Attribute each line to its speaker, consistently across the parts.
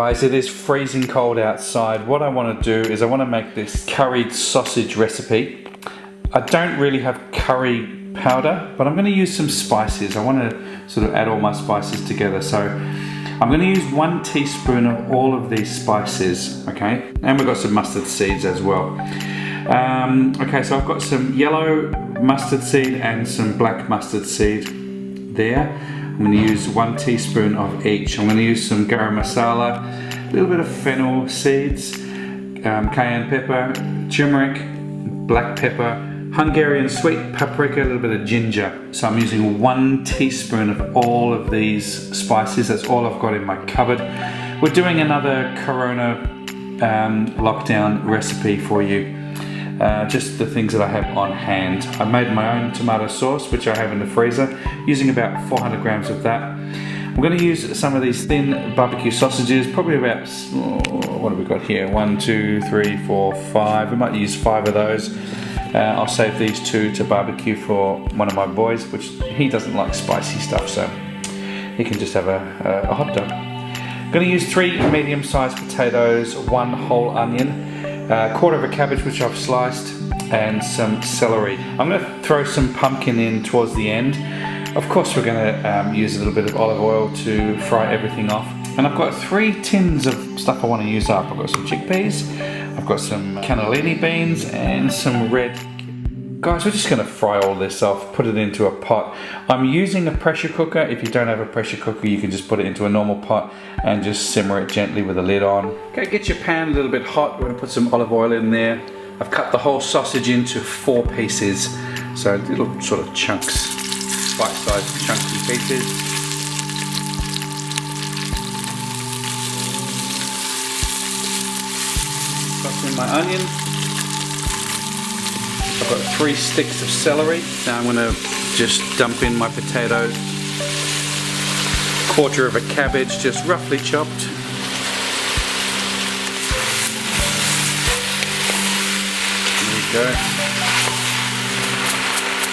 Speaker 1: Guys, it is freezing cold outside. What I want to do is I want to make this curried sausage recipe. I don't really have curry powder, but I'm going to use some spices. I want to sort of add all my spices together. So I'm going to use 1 teaspoon of all of these spices, okay? And we've got some mustard seeds as well. Okay, so I've got some yellow mustard seed and some black mustard seed there. I'm going to use 1 teaspoon of each. I'm going to use some garam masala, a little bit of fennel seeds, cayenne pepper, turmeric, black pepper, Hungarian sweet paprika, a little bit of ginger. So I'm using 1 teaspoon of all of these spices. That's all I've got in my cupboard. We're doing another Corona lockdown recipe for you. Just the things that I have on hand. I made my own tomato sauce, which I have in the freezer, using about 400 grams of that. I'm going to use some of these thin barbecue sausages, probably about, what have we got here? 1, 2, 3, 4, 5. We might use 5 of those. I'll save these 2 to barbecue for one of my boys, which he doesn't like spicy stuff, so he can just have a hot dog. I'm going to use 3 medium-sized potatoes, 1 whole onion, a quarter of a cabbage which I've sliced, and some celery. I'm going to throw some pumpkin in towards the end. Of course we're going to use a little bit of olive oil to fry everything off. And I've got 3 tins of stuff I want to use up. I've got some chickpeas, I've got some cannellini beans and some red. Guys, we're just going to fry all this off, put it into a pot. I'm using a pressure cooker. If you don't have a pressure cooker, you can just put it into a normal pot and just simmer it gently with a lid on. Okay, get your pan a little bit hot. We're going to put some olive oil in there. I've cut the whole sausage into 4 pieces, so little sort of chunks, bite-sized chunky pieces. Toss in my onion. I've got 3 sticks of celery. Now I'm going to just dump in my potatoes. Quarter of a cabbage, just roughly chopped. There we go.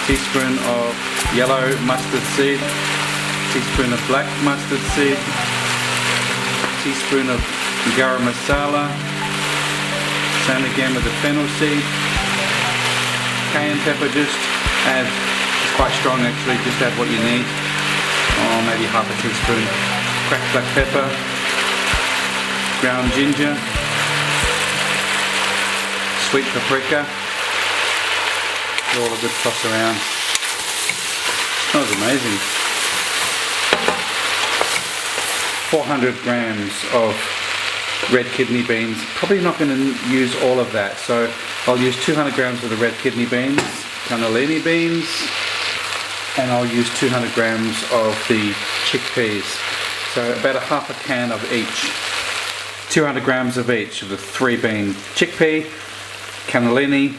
Speaker 1: Teaspoon of yellow mustard seed. Teaspoon of black mustard seed. Teaspoon of garam masala. Same again with the fennel seed. Cayenne pepper, just add, it's quite strong actually, just add what you need. Or maybe half a teaspoon. Cracked black pepper, ground ginger, sweet paprika. All a good toss around. Smells amazing. 400 grams of red kidney beans. Probably not going to use all of that, so I'll use 200 grams of the red kidney beans, cannellini beans, and I'll use 200 grams of the chickpeas. So about a half a can of each. 200 grams of each of the 3 bean chickpea, cannellini,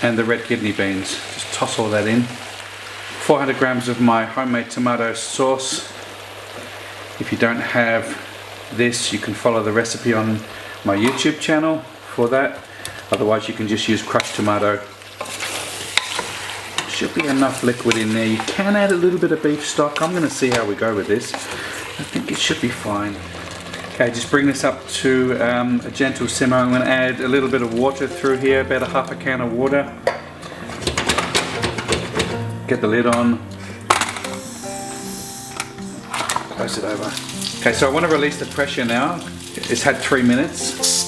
Speaker 1: and the red kidney beans. Just toss all that in. 400 grams of my homemade tomato sauce. If you don't have this, you can follow the recipe on my YouTube channel for that. Otherwise you can just use crushed tomato. Should be enough liquid in there. You can add a little bit of beef stock. I'm going to see how we go with this. I think it should be fine. Okay, just bring this up to a gentle simmer. I'm going to add a little bit of water through here, about a half a can of water. Get the lid on. Close it over. Okay, so I want to release the pressure now. It's had 3 minutes.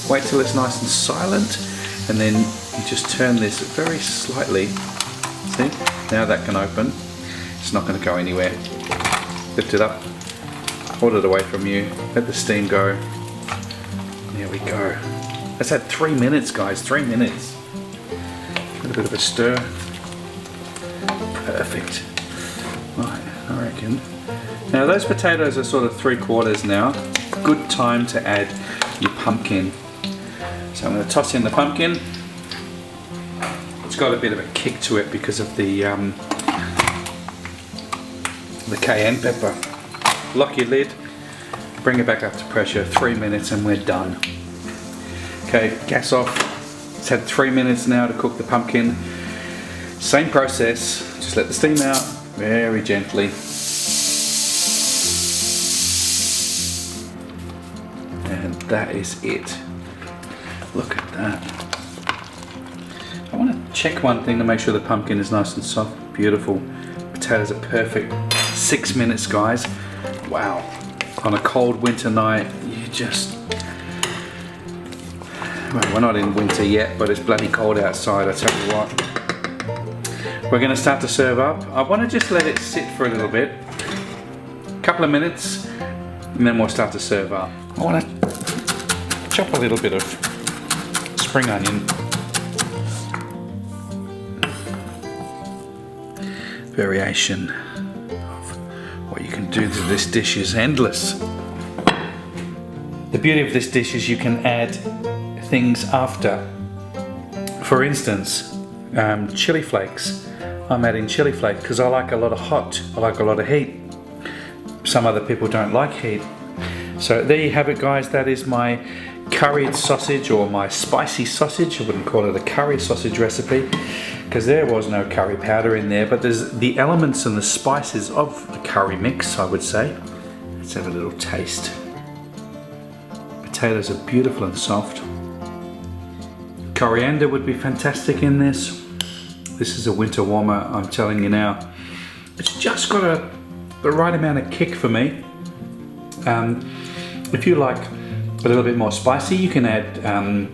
Speaker 1: Wait till it's nice and silent, and then you just turn this very slightly. See? Now that can open. It's not going to go anywhere. Lift it up. Hold it away from you. Let the steam go. There we go. That's had 3 minutes, guys. 3 minutes. A little bit of a stir. Perfect. Right, I reckon. Now those potatoes are sort of 3/4 now. Good time to add your pumpkin. So I'm going to toss in the pumpkin. It's got a bit of a kick to it because of the cayenne pepper. Lock your lid, bring it back up to pressure, 3 minutes and we're done. Okay, gas off. It's had 3 minutes now to cook the pumpkin. Same process, just let the steam out very gently. that is it. Look at that. I want to check one thing to make sure the pumpkin is nice and soft. Beautiful. Potatoes are perfect. 6 minutes, guys. Wow. On a cold winter night, you just... Well, we're not in winter yet, but it's bloody cold outside, I tell you what. We're going to start to serve up. I want to just let it sit for a little bit. A couple of minutes, and then we'll start to serve up. I want to chop a little bit of spring onion. Variation of what you can do to this dish is endless. The beauty of this dish is you can add things after. For instance, chili flakes. I'm adding chili flakes because I like a lot of hot, I like a lot of heat. Some other people don't like heat. So there you have it, guys. That is my curried sausage, or my spicy sausage. I wouldn't call it a curry sausage recipe because there was no curry powder in there, but there's the elements and the spices of the curry mix, I would say. Let's have a little taste. Potatoes are beautiful and soft. Coriander would be fantastic in this. This is a winter warmer, I'm telling you now. It's just got the right amount of kick for me. If you like a little bit more spicy, you can add a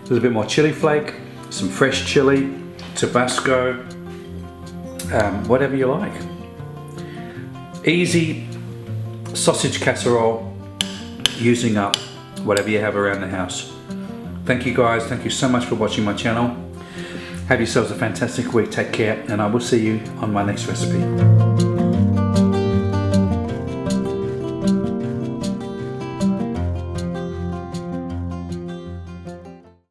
Speaker 1: little bit more chili flake, some fresh chili, Tabasco, whatever you like. Easy sausage casserole using up whatever you have around the house. Thank you, guys. Thank you so much for watching my channel. Have yourselves a fantastic week. Take care, and I will see you on my next recipe.